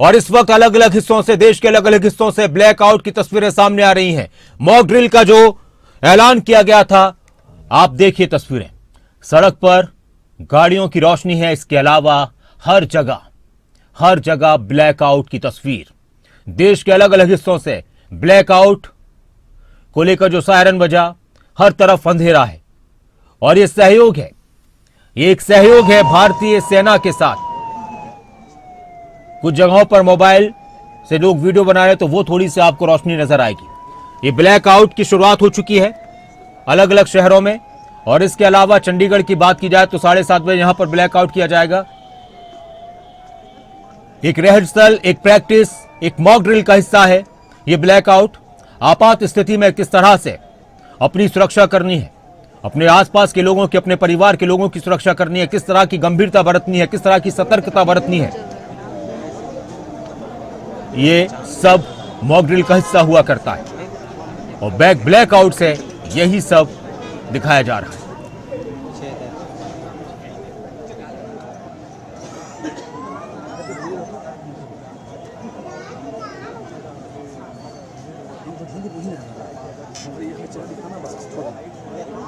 और इस वक्त अलग अलग हिस्सों से, देश के अलग अलग हिस्सों से ब्लैकआउट की तस्वीरें सामने आ रही हैं। मॉक ड्रिल का जो ऐलान किया गया था, आप देखिए तस्वीरें, सड़क पर गाड़ियों की रोशनी है। इसके अलावा हर जगह ब्लैकआउट की तस्वीर। देश के अलग अलग हिस्सों से ब्लैकआउट को लेकर जो सायरन बजा, हर तरफ अंधेरा है। और ये सहयोग है, ये एक सहयोग है भारतीय सेना के साथ। कुछ जगहों पर मोबाइल से लोग वीडियो बना रहे, तो वो थोड़ी सी आपको रोशनी नजर आएगी। ये ब्लैकआउट की शुरुआत हो चुकी है अलग अलग शहरों में। और इसके अलावा चंडीगढ़ की बात की जाए तो 7:30 बजे यहां पर ब्लैकआउट किया जाएगा। एक रिहर्सल, एक प्रैक्टिस, एक मॉक ड्रिल का हिस्सा है ये ब्लैकआउट। आपात स्थिति में किस तरह से अपनी सुरक्षा करनी है, अपने आसपास के लोगों की, अपने परिवार के लोगों की सुरक्षा करनी है, किस तरह की गंभीरता बरतनी है, किस तरह की सतर्कता बरतनी है, ये सब मॉक ड्रिल का हिस्सा हुआ करता है। और ब्लैकआउट से यही सब दिखाया जा रहा है।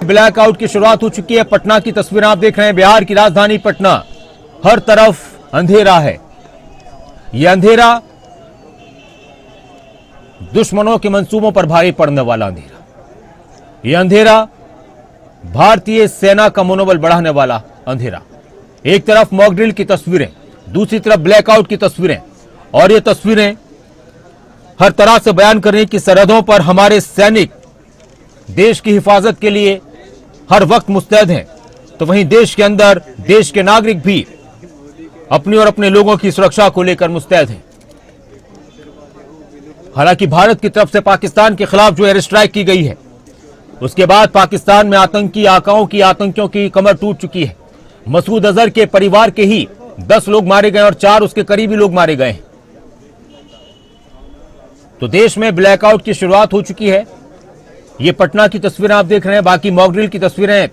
ब्लैकआउट की शुरुआत हो चुकी है। पटना की तस्वीरें आप देख रहे हैं, बिहार की राजधानी पटना, हर तरफ अंधेरा है। यह अंधेरा दुश्मनों के मंसूबों पर भारी पड़ने वाला अंधेरा, यह अंधेरा भारतीय सेना का मनोबल बढ़ाने वाला अंधेरा। एक तरफ मॉक ड्रिल की तस्वीरें, दूसरी तरफ ब्लैकआउट की तस्वीरें। और ये तस्वीरें हर तरह से बयान कर रही कि सरहदों पर हमारे सैनिक देश की हिफाजत के लिए हर वक्त मुस्तैद हैं, तो वहीं देश के अंदर देश के नागरिक भी अपनी और अपने लोगों की सुरक्षा को लेकर मुस्तैद हैं। हालांकि भारत की तरफ से पाकिस्तान के खिलाफ जो एयर स्ट्राइक की गई है, उसके बाद पाकिस्तान में आतंकियों की कमर टूट चुकी है। मसूद अजहर के परिवार के ही 10 लोग मारे गए और 4 उसके करीबी लोग मारे गए हैं। तो देश में ब्लैकआउट की शुरुआत हो चुकी है। ये पटना की तस्वीरें आप देख रहे हैं। बाकी मॉक ड्रिल की तस्वीरें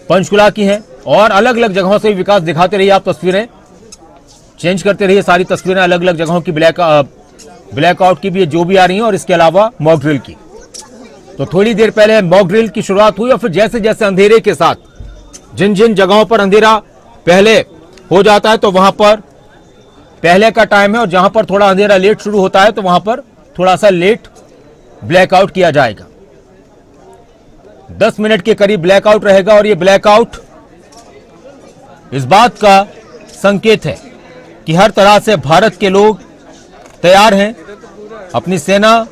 पंचकुला की हैं और अलग अलग जगहों से विकास दिखाते रहिए। आप तस्वीरें चेंज करते रहिए, सारी तस्वीरें अलग अलग जगहों की ब्लैकआउट की भी जो भी आ रही हैं, और इसके अलावा मॉक ड्रिल की। तो थोड़ी देर पहले मॉक ड्रिल की शुरुआत हुई और फिर जैसे जैसे अंधेरे के साथ, जिन जिन जगहों पर अंधेरा पहले हो जाता है तो वहां पर पहले का टाइम है, और जहां पर थोड़ा अंधेरा लेट शुरू होता है तो वहां पर थोड़ा सा लेट ब्लैकआउट किया जाएगा। 10 मिनट के करीब ब्लैकआउट रहेगा। और यह ब्लैकआउट इस बात का संकेत है कि हर तरह से भारत के लोग तैयार हैं, अपनी सेना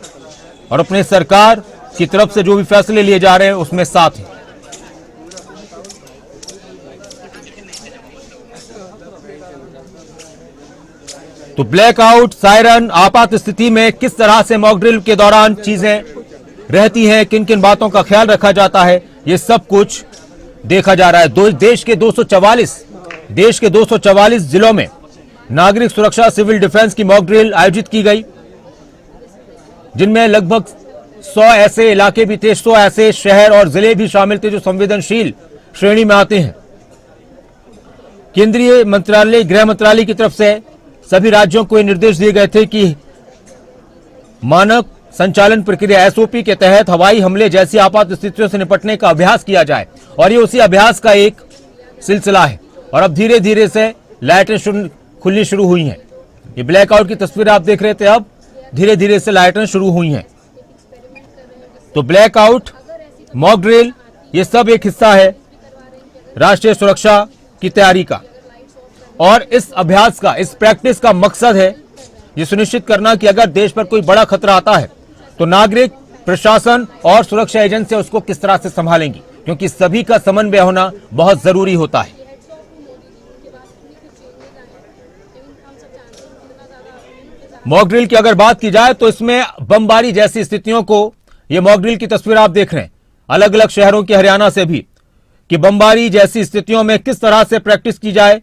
और अपनी सरकार की तरफ से जो भी फैसले लिए जा रहे हैं उसमें साथ हैं। तो ब्लैकआउट, सायरन, आपात स्थिति में किस तरह से मॉक ड्रिल के दौरान चीजें रहती हैं, किन किन बातों का ख्याल रखा जाता है, ये सब कुछ देखा जा रहा है। देश के 244 जिलों में नागरिक सुरक्षा, सिविल डिफेंस की मॉक ड्रिल आयोजित की गई, जिनमें लगभग 100 ऐसे इलाके भी थे, 100 ऐसे शहर और जिले भी शामिल थे जो संवेदनशील श्रेणी में आते हैं। केंद्रीय मंत्रालय, गृह मंत्रालय की तरफ से सभी राज्यों को ये निर्देश दिए गए थे कि मानक संचालन प्रक्रिया एसओपी के तहत हवाई हमले जैसी आपात स्थितियों से निपटने का अभ्यास किया जाए। और ये उसी अभ्यास का एक सिलसिला है। और अब धीरे धीरे से लाइटें खुलनी शुरू हुई हैं। ये ब्लैकआउट की तस्वीर आप देख रहे थे, अब धीरे धीरे से लाइटें शुरू हुई हैं। तो ब्लैकआउट, मॉक ड्रिल, ये सब एक हिस्सा है राष्ट्रीय सुरक्षा की तैयारी का। और इस अभ्यास का, इस प्रैक्टिस का मकसद है ये सुनिश्चित करना कि अगर देश पर कोई बड़ा खतरा आता है तो नागरिक, प्रशासन और सुरक्षा एजेंसियां उसको किस तरह से संभालेंगी, क्योंकि सभी का समन्वय होना बहुत जरूरी होता है। मॉक ड्रिल की अगर बात की जाए तो इसमें बमबारी जैसी स्थितियों को, ये मॉक ड्रिल की तस्वीर आप देख रहे हैं अलग अलग शहरों के, हरियाणा से भी, कि बमबारी जैसी स्थितियों में किस तरह से प्रैक्टिस की जाए।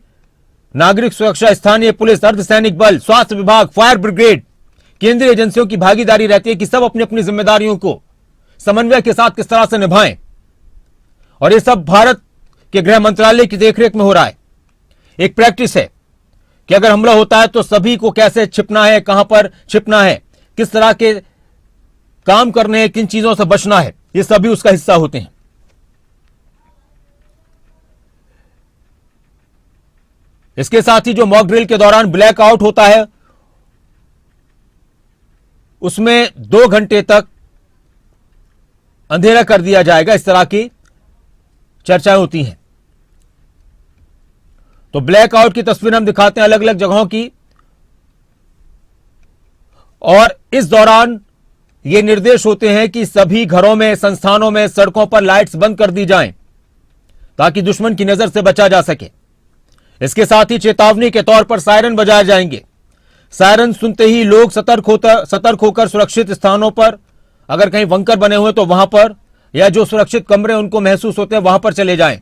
नागरिक सुरक्षा, स्थानीय पुलिस, अर्धसैनिक बल, स्वास्थ्य विभाग, फायर ब्रिगेड, केंद्रीय एजेंसियों की भागीदारी रहती है कि सब अपनी अपनी जिम्मेदारियों को समन्वय के साथ किस तरह से निभाएं। और ये सब भारत के गृह मंत्रालय की देखरेख में हो रहा है। एक प्रैक्टिस है कि अगर हमला होता है तो सभी को कैसे छिपना है, कहां पर छिपना है, किस तरह के काम करने हैं, किन चीजों से बचना है, ये सभी उसका हिस्सा होते हैं। इसके साथ ही जो मॉक ड्रिल के दौरान ब्लैकआउट होता है उसमें 2 घंटे तक अंधेरा कर दिया जाएगा, इस तरह की चर्चाएं होती हैं। तो ब्लैकआउट की तस्वीर हम दिखाते हैं अलग अलग जगहों की, और इस दौरान ये निर्देश होते हैं कि सभी घरों में, संस्थानों में, सड़कों पर लाइट्स बंद कर दी जाएं ताकि दुश्मन की नजर से बचा जा सके। इसके साथ ही चेतावनी के तौर पर सायरन बजाए जाएंगे। सायरन सुनते ही लोग सतर्क होकर सुरक्षित स्थानों पर, अगर कहीं बंकर बने हुए तो वहां पर, या जो सुरक्षित कमरे उनको महसूस होते हैं वहां पर चले जाएं।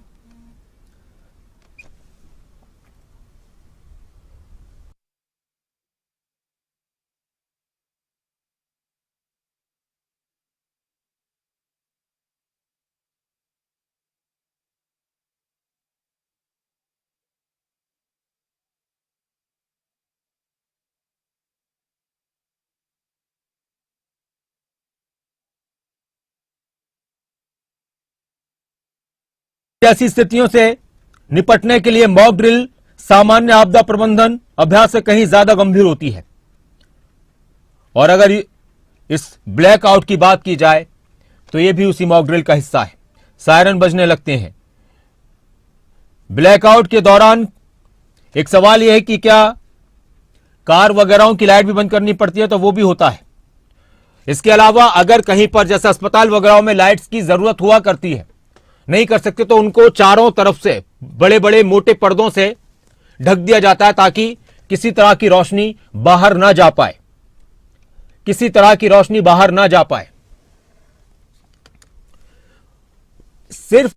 ऐसी स्थितियों से निपटने के लिए मॉक ड्रिल सामान्य आपदा प्रबंधन अभ्यास से कहीं ज्यादा गंभीर होती है। और अगर इस ब्लैकआउट की बात की जाए तो यह भी उसी मॉक ड्रिल का हिस्सा है। सायरन बजने लगते हैं। ब्लैकआउट के दौरान एक सवाल यह है कि क्या कार वगैरह की लाइट भी बंद करनी पड़ती है, तो वो भी होता है। इसके अलावा अगर कहीं पर जैसे अस्पताल वगैरह में लाइट्स की जरूरत हुआ करती है, नहीं कर सकते, तो उनको चारों तरफ से बड़े बड़े मोटे पर्दों से ढक दिया जाता है ताकि किसी तरह की रोशनी बाहर ना जा पाए, किसी तरह की रोशनी बाहर ना जा पाए। सिर्फ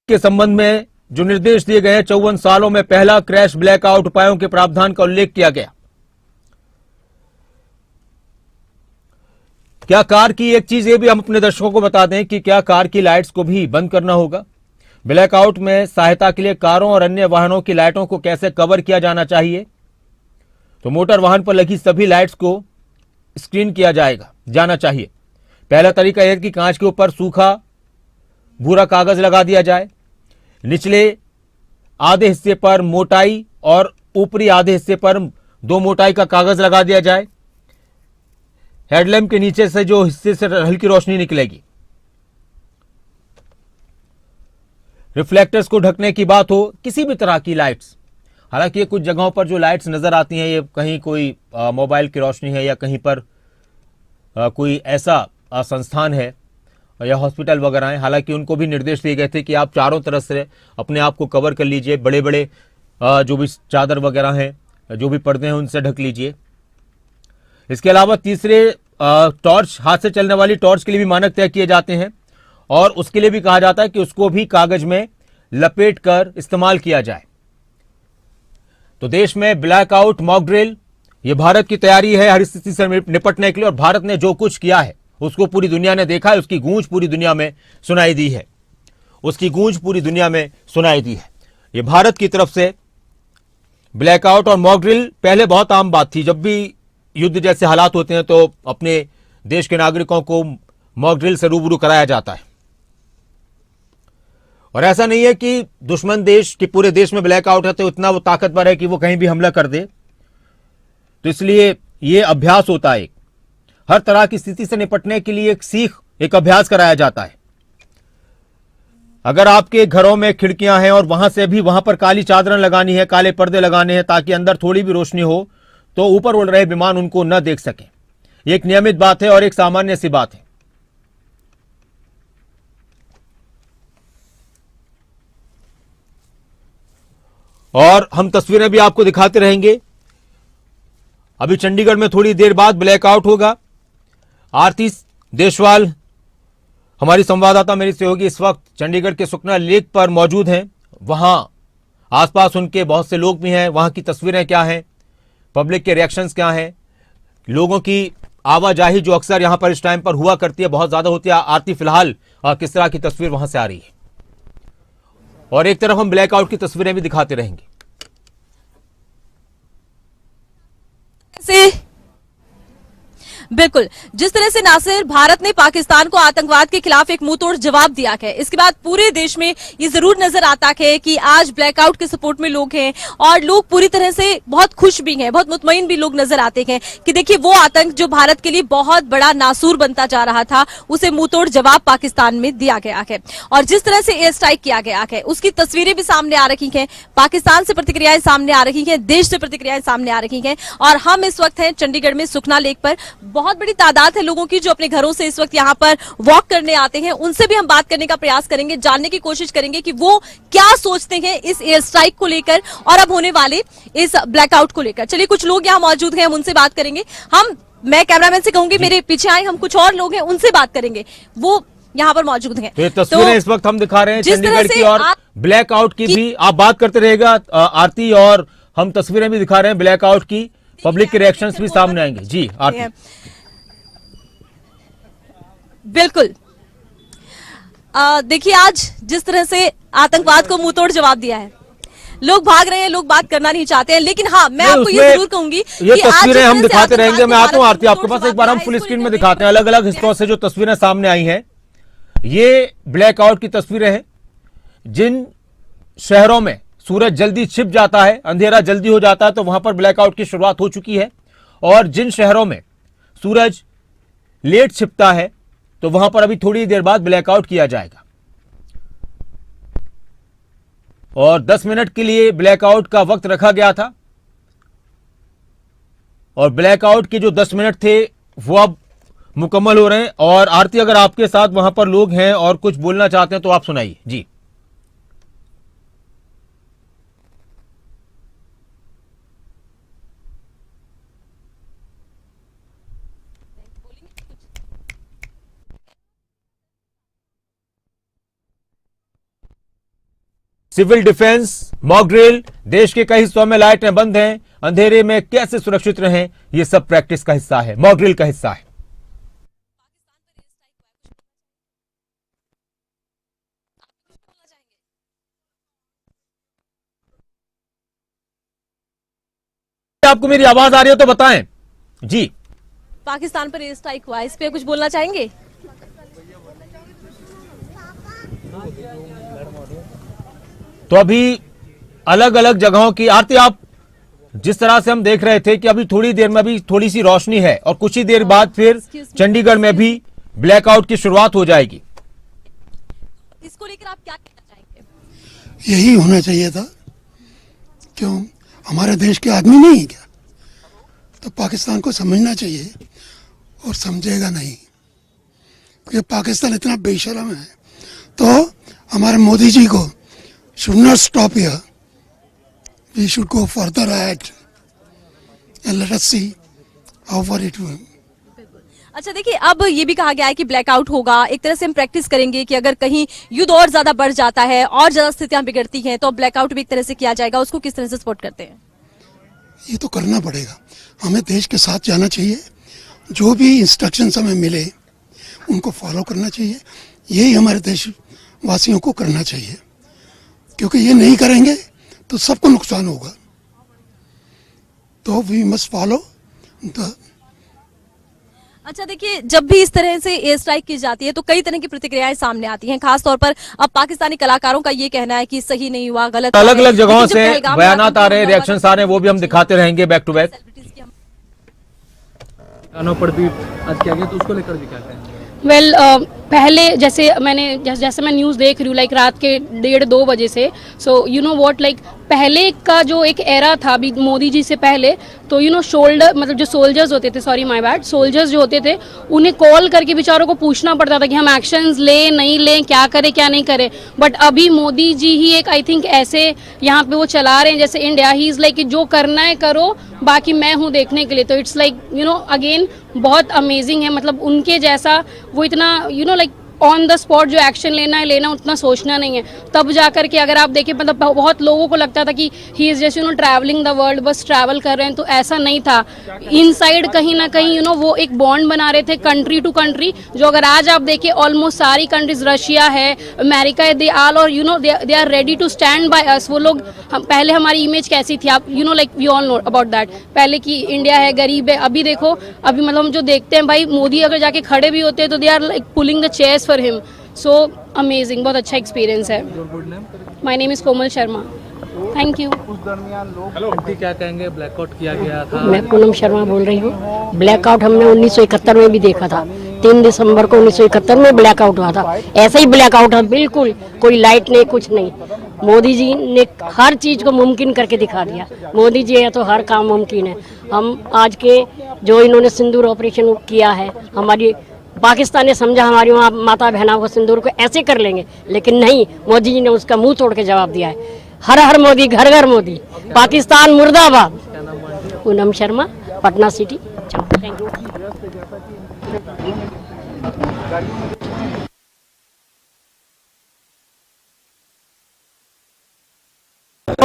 के संबंध में जो निर्देश दिए गए हैं, 54 सालों में पहला क्रैश ब्लैकआउट उपायों के प्रावधान का उल्लेख किया गया। क्या कार की एक चीज ये भी हम अपने दर्शकों को बता दें कि क्या कार की लाइट्स को भी बंद करना होगा। ब्लैकआउट में सहायता के लिए कारों और अन्य वाहनों की लाइटों को कैसे कवर किया जाना चाहिए, तो मोटर वाहन पर लगी सभी लाइट्स को स्क्रीन किया जाना चाहिए। पहला तरीका यह कि कांच के ऊपर सूखा भूरा कागज लगा दिया जाए, निचले आधे हिस्से पर मोटाई और ऊपरी आधे हिस्से पर 2 मोटाई का कागज लगा दिया जाए। हेडलैम्प के नीचे से जो हिस्से से हल्की रोशनी निकलेगी। रिफ्लेक्टर्स को ढकने की बात हो, किसी भी तरह की लाइट्स, हालांकि कुछ जगहों पर जो लाइट्स नजर आती हैं ये कहीं कोई मोबाइल की रोशनी है या कहीं पर कोई ऐसा संस्थान है या हॉस्पिटल वगैरह हैं, हालांकि उनको भी निर्देश दिए गए थे कि आप चारों तरफ से अपने आप को कवर कर लीजिए, बड़े बड़े जो भी चादर वगैरह हैं, जो भी पर्दे हैं उनसे ढक लीजिए। इसके अलावा तीसरे टॉर्च, हाथ से चलने वाली टॉर्च के लिए भी मानक तय किए जाते हैं और उसके लिए भी कहा जाता है कि उसको भी कागज में लपेट कर इस्तेमाल किया जाए। तो देश में ब्लैकआउट मॉक ड्रिल ये भारत की तैयारी है हर स्थिति से निपटने के लिए, और भारत ने जो कुछ किया है उसको पूरी दुनिया ने देखा है, उसकी गूंज पूरी दुनिया में सुनाई दी है, उसकी गूंज पूरी दुनिया में सुनाई दी है। ये भारत की तरफ से ब्लैकआउट और मॉक ड्रिल पहले बहुत आम बात थी। जब भी युद्ध जैसे हालात होते हैं तो अपने देश के नागरिकों को मॉक ड्रिल से रूबरू कराया जाता है। और ऐसा नहीं है कि दुश्मन देश कि पूरे देश में ब्लैकआउट है तो इतना वो ताकतवर है कि वो कहीं भी हमला कर दे, तो इसलिए ये अभ्यास होता है। हर तरह की स्थिति से निपटने के लिए एक अभ्यास कराया जाता है। अगर आपके घरों में खिड़कियां हैं और वहां से भी वहां पर काली चादरें लगानी है, काले पर्दे लगाने हैं ताकि अंदर थोड़ी भी रोशनी हो तो ऊपर उड़ रहे विमान उनको न देख सके। ये एक नियमित बात है और एक सामान्य सी बात है। और हम तस्वीरें भी आपको दिखाते रहेंगे। अभी चंडीगढ़ में थोड़ी देर बाद ब्लैकआउट होगा। आरती देशवाल हमारी संवाददाता मेरी सहयोगी इस वक्त चंडीगढ़ के सुखना लेक पर मौजूद हैं। वहां आसपास उनके बहुत से लोग भी हैं। वहां की तस्वीरें क्या हैं, पब्लिक के रिएक्शंस क्या हैं, लोगों की आवाजाही जो अक्सर यहां पर इस टाइम पर हुआ करती है बहुत ज्यादा होती है। आरती फिलहाल किस तरह की तस्वीर वहां से आ रही है, और एक तरफ हम ब्लैकआउट की तस्वीरें भी दिखाते रहेंगे। बिल्कुल, जिस तरह से नासिर भारत ने पाकिस्तान को आतंकवाद के खिलाफ एक मुंहतोड़ जवाब दिया है, इसके बाद पूरे देश में ये जरूर नजर आता है कि आज ब्लैकआउट के सपोर्ट में लोग हैं और लोग पूरी तरह से बहुत खुश भी हैं, बहुत मुतमईन भी लोग नजर आते हैं कि देखिए वो आतंक जो भारत के लिए बहुत बड़ा नासूर बनता जा रहा था, उसे मुंहतोड़ जवाब पाकिस्तान में दिया गया है। और जिस तरह से एयर स्ट्राइक किया गया है उसकी तस्वीरें भी सामने आ रही हैं, पाकिस्तान से प्रतिक्रियाएं सामने आ रही हैं, देश से प्रतिक्रियाएं सामने आ रही हैं। और हम इस वक्त हैं चंडीगढ़ में सुखना लेक पर। बहुत बड़ी तादाद है लोगों की जो अपने घरों से इस वक्त यहाँ पर वॉक करने आते हैं। उनसे भी हम बात करने का प्रयास करेंगे, जानने की कोशिश करेंगे कि वो क्या सोचते हैं इस एयर स्ट्राइक को लेकर और अब होने वाले इस ब्लैकआउट को लेकर। चलिए, कुछ लोग यहाँ मौजूद हैं, हम उनसे बात करेंगे। मैं कैमरामैन से कहूंगी मेरे पीछे आए, हम कुछ और लोग हैं उनसे बात करेंगे, वो यहाँ पर मौजूद हैं। तो तस्वीरें इस वक्त हम दिखा रहे हैं चंडीगढ़ की और ब्लैकआउट की भी आप बात करते रहेगा आरती, और हम तस्वीरें भी दिखा रहे हैं ब्लैकआउट की, पब्लिक के रिएक्शंस भी सामने आएंगे। जी आरती। बिल्कुल, देखिए आज जिस तरह से आतंकवाद को मुंहतोड़ जवाब दिया है, लोग भाग रहे हैं, लोग बात करना नहीं चाहते हैं। लेकिन हाँ, मैं आपको ये जरूर कहूंगी ये तस्वीरें हम दिखाते रहेंगे। मैं आता हूं आरती आपके पास, एक बार हम फुल स्क्रीन में दिखाते हैं। अलग अलग हिस्सों से जो तस्वीरें सामने आई हैं, ये ब्लैकआउट की तस्वीरें हैं। जिन शहरों में सूरज जल्दी छिप जाता है, अंधेरा जल्दी हो जाता है, तो वहां पर ब्लैकआउट की शुरुआत हो चुकी है। और जिन शहरों में सूरज लेट छिपता है, तो वहां पर अभी थोड़ी देर बाद ब्लैकआउट किया जाएगा। और 10 मिनट के लिए ब्लैकआउट का वक्त रखा गया था, और ब्लैकआउट के जो 10 मिनट थे वो अब मुकम्मल हो रहे हैं। और आरती, अगर आपके साथ वहां पर लोग हैं और कुछ बोलना चाहते हैं तो आप सुनाइए। जी सिविल डिफेंस, मॉक ड्रिल, देश के कई हिस्सों में लाइटें बंद हैं, अंधेरे में कैसे सुरक्षित रहें, ये सब प्रैक्टिस का हिस्सा है, मॉक ड्रिल का हिस्सा है। आपको मेरी आवाज आ रही हो तो बताएं। जी, पाकिस्तान पर एयर स्ट्राइक हुआ, इस पे कुछ बोलना चाहेंगे? तो अभी अलग अलग जगहों की आरती, आप जिस तरह से हम देख रहे थे कि अभी थोड़ी देर में भी थोड़ी सी रोशनी है और कुछ ही देर बाद फिर चंडीगढ़ में भी ब्लैकआउट की शुरुआत हो जाएगी। इसको लेकर आप क्या कहना चाहेंगे? यही होना चाहिए था। क्यों, हमारे देश के आदमी नहीं है क्या? तो पाकिस्तान को समझना चाहिए, और समझेगा नहीं क्योंकि पाकिस्तान इतना बेशरम है। तो हमारे मोदी जी को should not stop here. We should go further ahead and let us see how far it will. अच्छा, देखिए अब ये भी कहा गया है कि ब्लैकआउट होगा, एक तरह से हम प्रैक्टिस करेंगे कि अगर कहीं युद्ध और ज्यादा बढ़ जाता है और ज्यादा स्थितियां बिगड़ती हैं तो ब्लैकआउट भी एक तरह से किया जाएगा। उसको किस तरह से सपोर्ट करते हैं? ये तो करना पड़ेगा, हमें देश के साथ जाना चाहिए, जो भी इंस्ट्रक्शंस हमें मिले उनको फॉलो करना चाहिए। यही हमारे देशवासियों को करना चाहिए, क्योंकि ये नहीं करेंगे तो सबको नुकसान होगा। तो वी मस्ट फॉलो द। अच्छा, देखिए जब भी इस तरह से एयर स्ट्राइक की जाती है तो कई तरह की प्रतिक्रियाएं सामने आती हैं, खासतौर पर अब पाकिस्तानी कलाकारों का ये कहना है कि सही नहीं हुआ, गलत। अलग अलग जगहों से बयानात आ रहे हैं, रिएक्शंस आ रहे हैं, वो भी हम दिखाते रहेंगे बैक टू बैक। पर भी आज क्या गया, तो उसको लेकर भी क्या कहें? वेल पहले जैसे मैं न्यूज़ देख रही हूँ लाइक रात के 1:30-2 बजे से, so you know what, like पहले का जो एक एरा था अभी मोदी जी से पहले, तो यू नो शोल्डर मतलब जो सोल्जर्स होते थे, सॉरी माय बैड, सोल्जर्स जो होते थे उन्हें कॉल करके बेचारों को पूछना पड़ता था कि हम एक्शंस लें नहीं लें, क्या करें क्या नहीं करें। बट अभी मोदी जी ही एक आई थिंक ऐसे यहाँ पे वो चला रहे हैं जैसे इंडिया, ही इज़ लाइक कि जो करना है करो, बाकी मैं हूँ देखने के लिए। तो it's like you know again बहुत अमेजिंग है, मतलब उनके जैसा वो इतना you know like on the spot जो एक्शन लेना है लेना, उतना सोचना नहीं है। तब जाकर के अगर आप देखिए मतलब बहुत लोगों को लगता था कि he is just travelling the world, बस ट्रैवल कर रहे हैं, तो ऐसा नहीं था। इनसाइड कहीं ना कहीं वो एक बॉन्ड बना रहे थे कंट्री टू कंट्री, जो अगर आज आप देखिए ऑलमोस्ट सारी कंट्रीज, रशिया है, अमेरिका है, दे ऑल और they are ready to stand by us. वो लोग पहले हमारी इमेज कैसी थी आप like we all know about that, पहले की इंडिया है, गरीब है। अभी देखो अभी मतलब हम जो देखते हैं भाई, मोदी अगर जाके खड़े भी होते हैं तो they are like pulling the chairs for him. So amazing, बहुत अच्छा एक्सपीरियंस है। My name is Komal Sharma, thank you. Aunty क्या कहेंगे, ब्लैकआउट किया गया था? मैं पूनम शर्मा बोल रही हूँ। ब्लैकआउट हमने 1971 में भी देखा था, 3 दिसंबर को 1971 में ब्लैकआउट हुआ था। ऐसा ही ब्लैकआउट है, बिल्कुल कोई लाइट नहीं, कुछ नहीं। मोदी जी ने हर चीज को मुमकिन करके दिखा दिया। मोदी जी है तो हर काम मुमकिन है। हम आज के जो इन्होंने सिंदूर ऑपरेशन किया है, हमारी पाकिस्तान ने समझा हमारी माता बहनों को सिंदूर को ऐसे कर लेंगे, लेकिन नहीं, मोदी जी ने उसका मुंह तोड़ के जवाब दिया है। हर हर मोदी, घर घर मोदी, पाकिस्तान मुर्दाबाद। Poonam Sharma, Patna city. Thank you.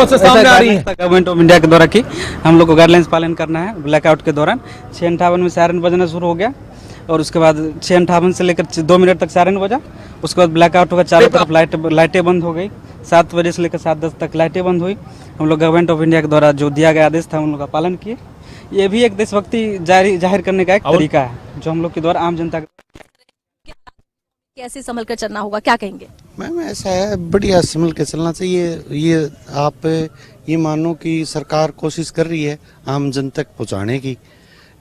से सामने आ रही है गवर्नमेंट ऑफ इंडिया के द्वारा की हम लोग को गाइडलाइंस पालन करना है। ब्लैकआउट के दौरान 6:58 में सायरन बजना शुरू हो गया और उसके बाद 6:58 से लेकर 2 मिनट तक सायरन बजा। उसके बाद ब्लैकआउट होगा, चारों तरफ लाइटें बंद हो गई। 7 बजे से लेकर 7:10 तक लाइटें बंद हुई। हम लोग गवर्नमेंट ऑफ इंडिया के द्वारा जो दिया गया आदेश था, हम लोग का पालन किए। ये भी एक देशभक्ति जाहिर करने का एक तरीका है जो हम लोग के द्वारा आम जनता कैसे संभल कर चलना होगा, क्या कहेंगे? मैम ऐसा है, बढ़िया संभल के चलना चाहिए। ये आप ये मानो कि सरकार कोशिश कर रही है आम जन तक पहुंचाने की।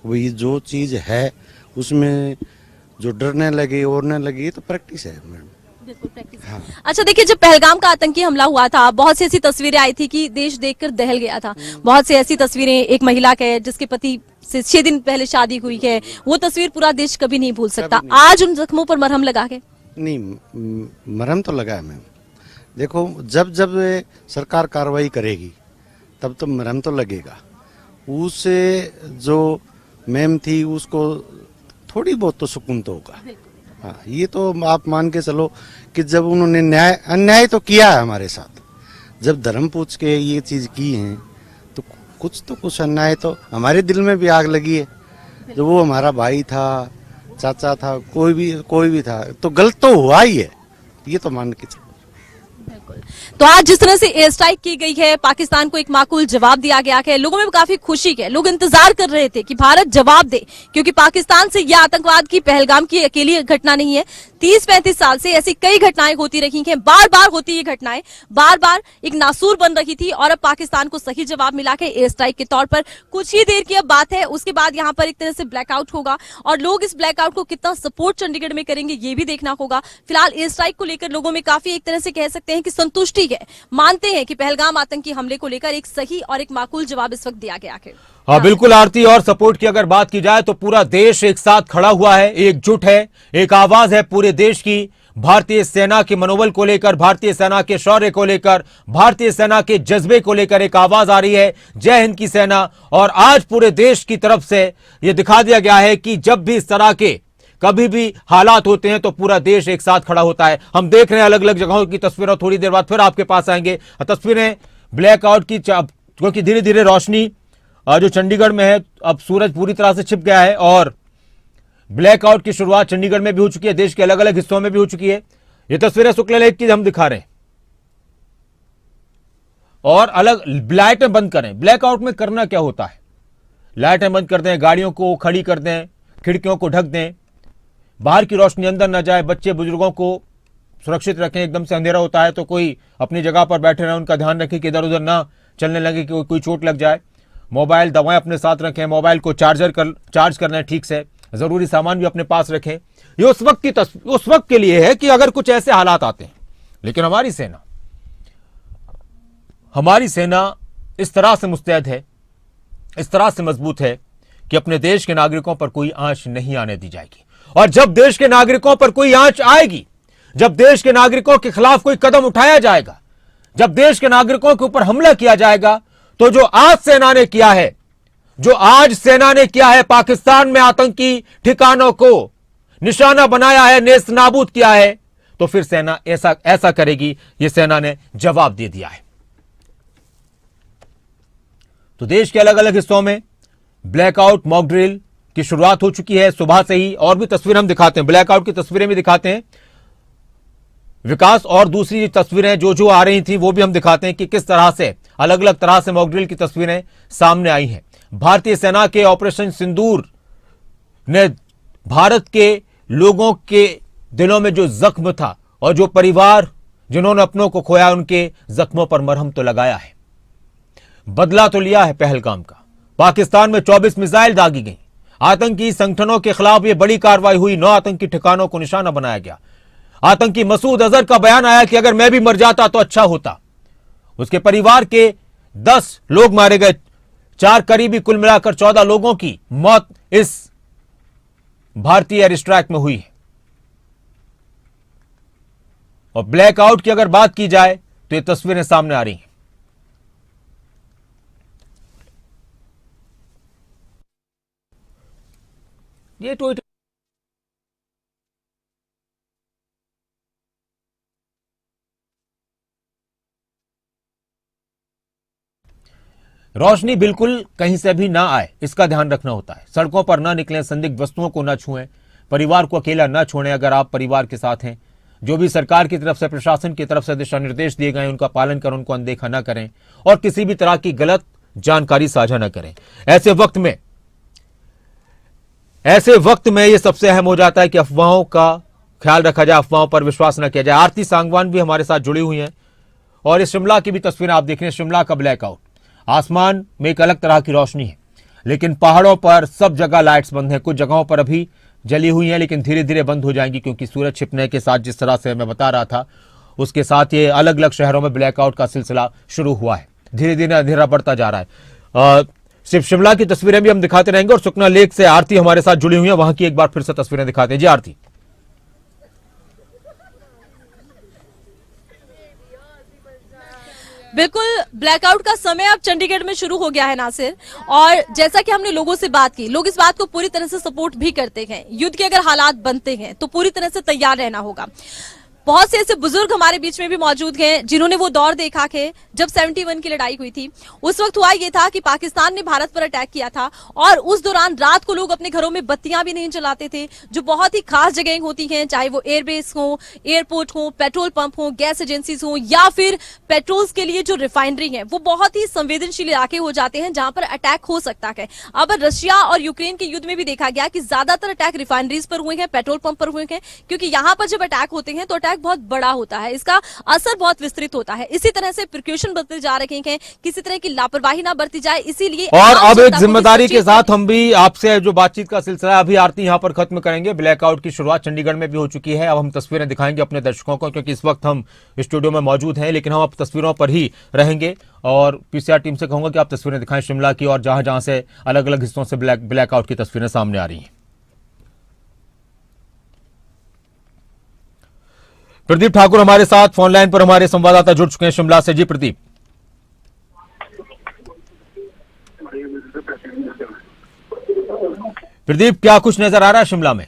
वही जो चीज़ है उसमें जो डरने लगे और न लगे, ये तो प्रैक्टिस है मैम। बिल्कुल प्रैक्टिस। हाँ। अच्छा देखिए, जब पहलगाम का आतंकी हमला हुआ था, बहुत सी ऐसी तस्वीरें आई थी कि देश देखकर दहल गया था। बहुत सी ऐसी तस्वीरें, एक महिला के जिसके पति से 6 दिन पहले शादी हुई है, वो तस्वीर पूरा देश कभी नहीं भूल सकता। आज उन जख्मों पर मरहम लगा के? नहीं, मरहम तो लगा है मैम। देखो, जब जब सरकार कार्रवाई करेगी तब तो मरहम तो लगेगा। उससे जो मैम थी उसको थोड़ी बहुत तो सुकून तो होगा। हाँ, ये तो आप मान के चलो कि जब उन्होंने अन्याय तो किया है हमारे साथ, जब धर्म पूछ के ये चीज़ की है तो कुछ अन्याय तो हमारे दिल में भी आग लगी है। जब वो हमारा भाई था, चाचा था, कोई भी था, तो गलत तो हुआ ही है, ये तो मान के चलो। तो आज जिस तरह से एयर स्ट्राइक की गई है, पाकिस्तान को एक माकूल जवाब दिया गया है, लोगों में काफी खुशी है। लोग इंतजार कर रहे थे कि भारत जवाब दे, क्योंकि पाकिस्तान से यह आतंकवाद की पहलगाम की अकेली घटना नहीं है। 30-35 साल से ऐसी कई घटनाएं होती रही हैं, बार बार होती ये घटनाएं, बार बार एक नासूर बन रही थी, और अब पाकिस्तान को सही जवाब मिला के एयर स्ट्राइक के तौर पर। कुछ ही देर की अब बात है, उसके बाद यहाँ पर एक तरह से ब्लैकआउट होगा, और लोग इस ब्लैकआउट को कितना सपोर्ट चंडीगढ़ में करेंगे ये भी देखना होगा। फिलहाल एयर स्ट्राइक को लेकर लोगों में काफी एक तरह से कह सकते हैं कि संतुष्टि है, मानते हैं कि पहलगाम आतंकी हमले को लेकर एक सही और एक माकूल जवाब इस वक्त दिया गया है। हाँ बिल्कुल आरती, और सपोर्ट की अगर बात की जाए तो पूरा देश एक साथ खड़ा हुआ है, एकजुट है, एक आवाज है पूरे देश की। भारतीय सेना के मनोबल को लेकर, भारतीय सेना के शौर्य को लेकर, भारतीय सेना के जज्बे को लेकर एक आवाज आ रही है, जय हिंद की सेना। और आज पूरे देश की तरफ से यह दिखा दिया गया है कि जब भी इस तरह के कभी भी हालात होते हैं तो पूरा देश एक साथ खड़ा होता है। हम देख रहे हैं अलग अलग जगहों की तस्वीरें, थोड़ी देर बाद फिर आपके पास आएंगे तस्वीरें ब्लैकआउट की, क्योंकि धीरे धीरे रोशनी जो चंडीगढ़ में है, अब सूरज पूरी तरह से छिप गया है और ब्लैकआउट की शुरुआत चंडीगढ़ में भी हो चुकी है, देश के अलग अलग हिस्सों में भी हो चुकी है। ये तस्वीरें शुक्ल लेक की हम दिखा रहे हैं, और अलग लाइटें बंद करें। ब्लैकआउट में करना क्या होता है, लाइटें बंद कर दें, गाड़ियों को खड़ी कर दें, खिड़कियों को ढक दें, बाहर की रोशनी अंदर न जाए, बच्चे बुजुर्गों को सुरक्षित रखें। एकदम से अंधेरा होता है तो कोई अपनी जगह पर बैठे रहे, उनका ध्यान रखें कि इधर उधर ना चलने लगे कि कोई चोट लग जाए। मोबाइल, दवाएं अपने साथ रखें, मोबाइल को चार्ज करना है ठीक से, जरूरी सामान भी अपने पास रखें। ये उस वक्त के लिए है कि अगर कुछ ऐसे हालात आते हैं। लेकिन हमारी सेना इस तरह से मुस्तैद है, इस तरह से मजबूत है कि अपने देश के नागरिकों पर कोई आंच नहीं आने दी जाएगी। और जब देश के नागरिकों पर कोई आंच आएगी, जब देश के नागरिकों के खिलाफ कोई कदम उठाया जाएगा, जब देश के नागरिकों के ऊपर हमला किया जाएगा, तो जो आज सेना ने किया है पाकिस्तान में आतंकी ठिकानों को निशाना बनाया है, नेस्त नाबूद किया है, तो फिर सेना ऐसा करेगी। यह सेना ने जवाब दे दिया है। तो देश के अलग अलग हिस्सों में ब्लैकआउट मॉक ड्रिल की शुरुआत हो चुकी है सुबह से ही। और भी तस्वीर हम दिखाते हैं, ब्लैकआउट की तस्वीरें भी दिखाते हैं विकास, और दूसरी तस्वीरें जो आ रही थी वो भी हम दिखाते हैं कि किस तरह से अलग अलग तरह से मॉक ड्रिल की तस्वीरें सामने आई हैं। भारतीय सेना के ऑपरेशन सिंदूर ने भारत के लोगों के दिलों में जो जख्म था और जो परिवार जिन्होंने अपनों को खोया, उनके जख्मों पर मरहम तो लगाया है, बदला तो लिया है पहलगाम का। पाकिस्तान में 24 मिसाइल दागी गई। आतंकी संगठनों के खिलाफ यह बड़ी कार्रवाई हुई। 9 आतंकी ठिकानों को निशाना बनाया गया। आतंकी मसूद अजहर का बयान आया कि अगर मैं भी मर जाता तो अच्छा होता। उसके परिवार के 10 लोग मारे गए, 4 करीबी, कुल मिलाकर 14 लोगों की मौत इस भारतीय एयर स्ट्राइक में हुई है। और ब्लैकआउट की अगर बात की जाए तो ये तस्वीरें सामने आ रही हैं। ये ट्वीट रोशनी बिल्कुल कहीं से भी ना आए, इसका ध्यान रखना होता है। सड़कों पर ना निकलें, संदिग्ध वस्तुओं को ना छुएं, परिवार को अकेला ना छोड़ें। अगर आप परिवार के साथ हैं, जो भी सरकार की तरफ से, प्रशासन की तरफ से दिशा निर्देश दिए गए उनका पालन करें, उनको अनदेखा ना करें और किसी भी तरह की गलत जानकारी साझा ना करें। ऐसे वक्त में यह सबसे अहम हो जाता है कि अफवाहों का ख्याल रखा जाए, अफवाहों पर विश्वास न किया जाए। आरती सांगवान भी हमारे साथ जुड़ी हुई हैं और इस शिमला की भी तस्वीरें आप देख रहे हैं। शिमला का ब्लैकआउट, आसमान में एक अलग तरह की रोशनी है, लेकिन पहाड़ों पर सब जगह लाइट्स बंद हैं। कुछ जगहों पर अभी जली हुई हैं, लेकिन धीरे धीरे बंद हो जाएंगी, क्योंकि सूरज छिपने के साथ, जिस तरह से मैं बता रहा था, उसके साथ ये अलग अलग शहरों में ब्लैकआउट का सिलसिला शुरू हुआ है। धीरे धीरे अंधेरा बढ़ता जा रहा है। सिर्फ शिमला की तस्वीरें भी हम दिखाते रहेंगे और सुखना लेक से आरती हमारे साथ जुड़ी हुई है, वहां की एक बार फिर से तस्वीरें दिखाते हैं। जी आरती। बिल्कुल, ब्लैकआउट का समय अब चंडीगढ़ में शुरू हो गया है नासिर, और जैसा कि हमने लोगों से बात की, लोग इस बात को पूरी तरह से सपोर्ट भी करते हैं। युद्ध के अगर हालात बनते हैं तो पूरी तरह से तैयार रहना होगा। बहुत से ऐसे बुजुर्ग हमारे बीच में भी मौजूद हैं जिन्होंने वो दौर देखा कि जब 71 की लड़ाई हुई थी। उस वक्त हुआ ये था कि पाकिस्तान ने भारत पर अटैक किया था और उस दौरान रात को लोग अपने घरों में बत्तियां भी नहीं जलाते थे, जो बहुत ही खास जगह होती हैं, चाहे वो एयरबेस हो, एयरपोर्ट हो, पेट्रोल पंप हो, गैस एजेंसीज हो, या फिर पेट्रोल्स के लिए जो रिफाइनरी है, वो बहुत ही संवेदनशील इलाके हो जाते हैं जहां पर अटैक हो सकता है। अब रशिया और यूक्रेन के युद्ध में भी देखा गया कि ज्यादातर अटैक रिफाइनरीज पर हुए हैं, पेट्रोल पंप पर हुए हैं, क्योंकि यहां पर जब अटैक होते हैं तो अटैक बहुत बड़ा होता है, इसका असर बहुत विस्तृत होता है। इसी तरह से प्रिकॉशन बरते जा रहे हैं, किसी तरह की लापरवाही ना बरती जाए, इसीलिए। और अब एक जिम्मेदारी के साथ हम भी आपसे जो बातचीत का सिलसिला अभी आरती यहां पर खत्म करेंगे। ब्लैकआउट की शुरुआत चंडीगढ़ में भी हो चुकी है। अब हम तस्वीरें दिखाएंगे अपने दर्शकों को, क्योंकि इस वक्त हम स्टूडियो में मौजूद हैं, लेकिन हम अब तस्वीरों पर ही रहेंगे। और पीसीआर टीम से कहूंगा कि आप तस्वीरें दिखाएं शिमला की और जहां जहां से अलग अलग हिस्सों से ब्लैकआउट की तस्वीरें सामने आ रही हैं। प्रदीप ठाकुर हमारे साथ फोन लाइन पर, हमारे संवाददाता जुड़ चुके हैं शिमला से। जी प्रदीप। प्रदीप, क्या कुछ नजर आ रहा है शिमला में?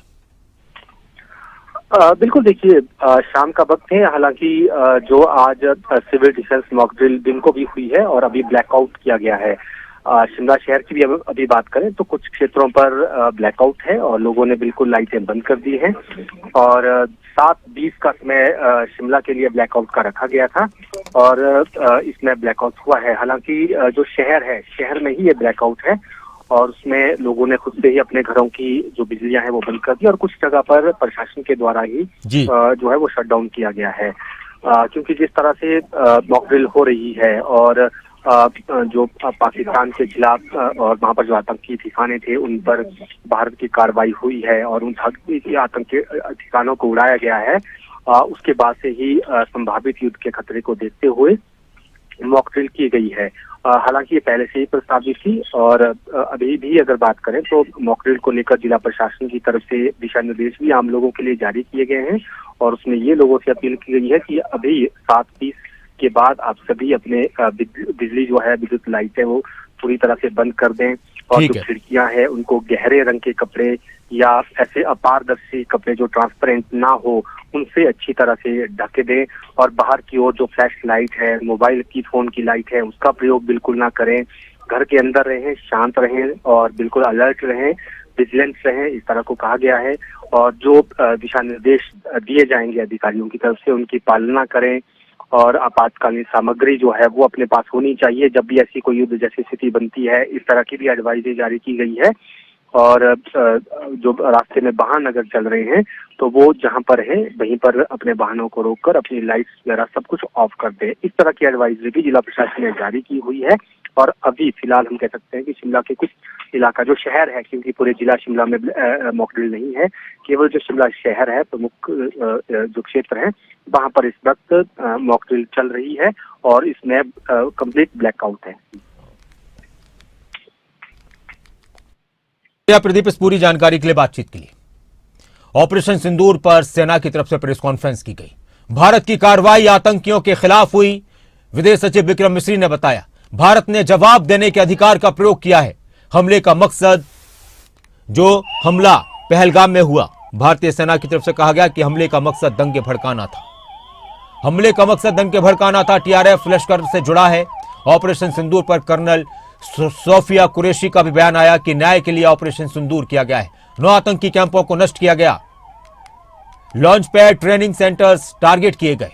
बिल्कुल, देखिए शाम का वक्त है, हालांकि जो आज सिविल डिफेंस मॉक ड्रिल दिन को भी हुई है और अभी ब्लैकआउट किया गया है। शिमला शहर की भी अभी बात करें तो कुछ क्षेत्रों पर ब्लैकआउट है और लोगों ने बिल्कुल लाइटें बंद कर दी हैं और 7:20 का समय शिमला के लिए ब्लैकआउट का रखा गया था और इसमें ब्लैकआउट हुआ है। हालांकि जो शहर है, शहर में ही ये ब्लैकआउट है और उसमें लोगों ने खुद से ही अपने घरों की जो बिजलियां हैं वो बंद कर दी और कुछ जगह पर प्रशासन के द्वारा ही जो है वो शट डाउन किया गया है, क्योंकि जिस तरह से मॉक ड्रिल हो रही है और जो पाकिस्तान के खिलाफ और वहाँ पर जो आतंकी ठिकाने थे उन पर भारत की कार्रवाई हुई है और उन आतंकी ठिकानों को उड़ाया गया है, उसके बाद से ही संभावित युद्ध के खतरे को देखते हुए मॉक ड्रिल की गई है। हालांकि ये पहले से ही प्रस्तावित थी और अभी भी अगर बात करें तो मॉक ड्रिल को लेकर जिला प्रशासन की तरफ से दिशा निर्देश भी आम लोगों के लिए जारी किए गए हैं और उसमें ये लोगों से अपील की गई है कि अभी 7:20 के बाद आप सभी अपने बिजली जो है, विद्युत लाइट है, वो पूरी तरह से बंद कर दें और जो खिड़कियां हैं उनको गहरे रंग के कपड़े या ऐसे अपारदर्शी कपड़े जो ट्रांसपेरेंट ना हो उनसे अच्छी तरह से ढके दें, और बाहर की ओर जो फ्लैश लाइट है, मोबाइल की फोन की लाइट है, उसका प्रयोग बिल्कुल ना करें। घर के अंदर रहें, शांत रहें और बिल्कुल अलर्ट रहें, विजिलेंस रहें, इस तरह को कहा गया है। और जो दिशा निर्देश दिए जाएंगे अधिकारियों की तरफ से उनकी पालना करें, और आपातकालीन सामग्री जो है वो अपने पास होनी चाहिए जब भी ऐसी कोई युद्ध जैसी स्थिति बनती है। इस तरह की भी एडवाइजरी जारी की गई है। और जो रास्ते में वाहन अगर चल रहे हैं तो वो जहां पर है वहीं पर अपने वाहनों को रोककर अपनी लाइट्स वगैरह सब कुछ ऑफ कर दे। इस तरह की एडवाइजरी भी जिला प्रशासन ने जारी की हुई है। और अभी फिलहाल हम कह सकते हैं कि शिमला के कुछ इलाका जो शहर है, क्योंकि पूरे जिला शिमला में मॉक ड्रिल नहीं है, केवल जो शिमला शहर है प्रमुख जो क्षेत्र है वहां पर इस वक्त मॉक ड्रिल चल रही है और इसमें कंप्लीट ब्लैकआउट है। प्रदीप, इस पूरी जानकारी के लिए बातचीत के लिए। ऑपरेशन सिंदूर पर सेना की तरफ से प्रेस कॉन्फ्रेंस की गई। भारत की कार्रवाई आतंकियों के खिलाफ हुई। विदेश सचिव विक्रम मिस्री ने बताया, भारत ने जवाब देने के अधिकार का प्रयोग किया है। हमले का मकसद, जो हमला पहलगाम में हुआ, भारतीय सेना की तरफ से कहा गया कि हमले का मकसद दंगे भड़काना था। हमले का मकसद दंगे भड़काना था। टीआरएफ लश्कर से जुड़ा है। ऑपरेशन सिंदूर पर कर्नल सोफिया कुरैशी का भी बयान आया कि न्याय के लिए ऑपरेशन सिंदूर किया गया है। 9 आतंकी कैंपों को नष्ट किया गया। Launch pad, training centres target किए गए।